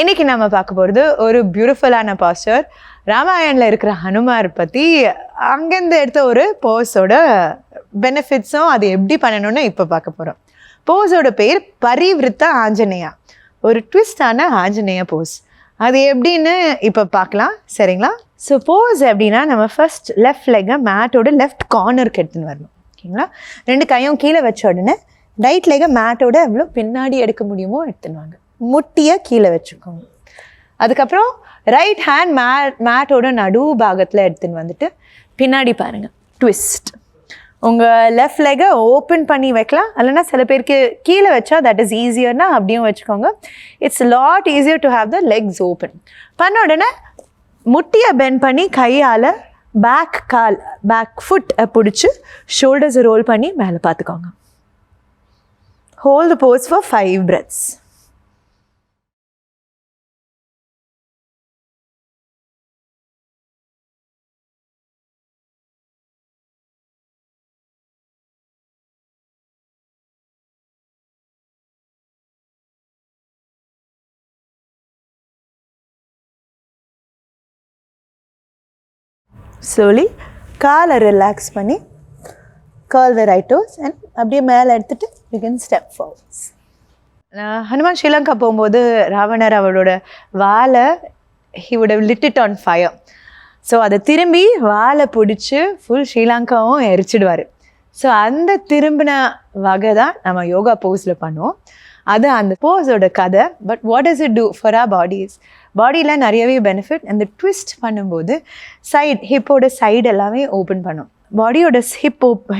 இன்னைக்கு நம்ம பார்க்க போகிறது ஒரு பியூட்டிஃபுல்லான பாஸ்டர். ராமாயணில் இருக்கிற ஹனுமார் பற்றி அங்கேருந்து எடுத்த ஒரு போஸோட பெனிஃபிட்ஸும் அது எப்படி பண்ணணும்னு இப்போ பார்க்க போகிறோம். போஸோட பேர் பரிவிருத்த ஆஞ்சநேயா, ஒரு ட்விஸ்டான ஆஞ்சநேய போஸ். அது எப்படின்னு இப்போ பார்க்கலாம், சரிங்களா? ஸோ போஸ் எப்படின்னா, நம்ம ஃபர்ஸ்ட் லெஃப்ட் லெக்கை மேட்டோட லெஃப்ட் கார்னருக்கு எடுத்துன்னு வரணும், ஓகேங்களா? 2 கையும் கீழே வச்ச உடனே ரைட் லெக்கை மேட்டோட எவ்வளோ பின்னாடி எடுக்க முடியுமோ எடுத்துன்னு வாங்க. முட்டியை கீழே வச்சுக்கோங்க. அதுக்கப்புறம் ரைட் ஹேண்ட் மேட்டோட நடு பாகத்தில் எடுத்துன்னு வந்துட்டு பின்னாடி பாருங்கள், ட்விஸ்ட். உங்கள் லெஃப்ட் லெக்கை ஓப்பன் பண்ணி வைக்கலாம், இல்லைனா சில பேருக்கு கீழே வச்சா தட் இஸ் ஈஸியர்னா அப்படியும் வச்சுக்கோங்க. It's lot easier to have the legs open. பண்ண உடனே முட்டியை பெண்ட் பண்ணி கையால் பேக் ஃபுட்டை பிடிச்சி ஷோல்டர்ஸை ரோல் பண்ணி மேலே பார்த்துக்கோங்க. Hold the pose for 5 breaths. Slowly காலை ரிலாக்ஸ் பண்ணி curl the right toes and அப்படியே மேலே எடுத்துகிட்டு you can step forwards. Hanuman Sri Lanka போகும்போது ராவணர் அவரோட வாலை he would have lit it on fire. So அதை திரும்பி வாலை பிடிச்சி ஃபுல் ஸ்ரீலங்காவும் எரிச்சிடுவார். ஸோ அந்த திரும்பின வகை தான் நம்ம யோகா போஸில் பண்ணுவோம். அது அந்த போஸோட கதை. But what does it do for our bodies? பாடியில் நிறையவே பெனிஃபிட். அந்த ட்விஸ்ட் பண்ணும்போது ஹிப்போட சைடு எல்லாமே ஓப்பன் பண்ணும். பாடியோட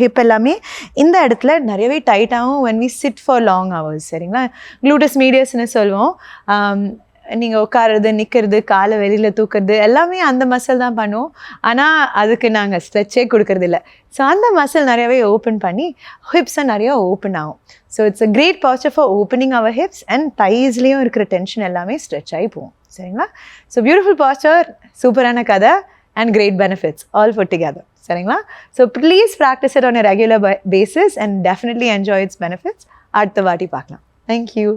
ஹிப் எல்லாமே இந்த இடத்துல நிறையவே டைட்டாகவும் when we sit for long hours, சரிங்களா? க்ளூட்டஸ் மீடியஸ்ன்னு சொல்லுவோம். நீங்கள் உட்காருறது, நிற்கிறது, காலை வெளியில் தூக்குறது எல்லாமே அந்த மசில் தான் பண்ணுவோம். ஆனால் அதுக்கு நாங்கள் ஸ்ட்ரெச்சே கொடுக்கறதில்ல. ஸோ அந்த மசில் நிறையவே ஓப்பன் பண்ணி ஹிப்ஸை நிறையா ஓப்பன் ஆகும். So it's a great posture for opening our hips and தைஸ்லேயும் இருக்கிற டென்ஷன் எல்லாமே ஸ்ட்ரெச் ஆகி போகும், சரிங்களா? ஸோ பியூட்டிஃபுல் பாஸ்டர், சூப்பரான கதை and great benefits all put together, சரிங்களா? So please practise it on a regular basis and definitely enjoy its benefits. அடுத்த வாட்டி பார்க்கலாம். தேங்க்யூ.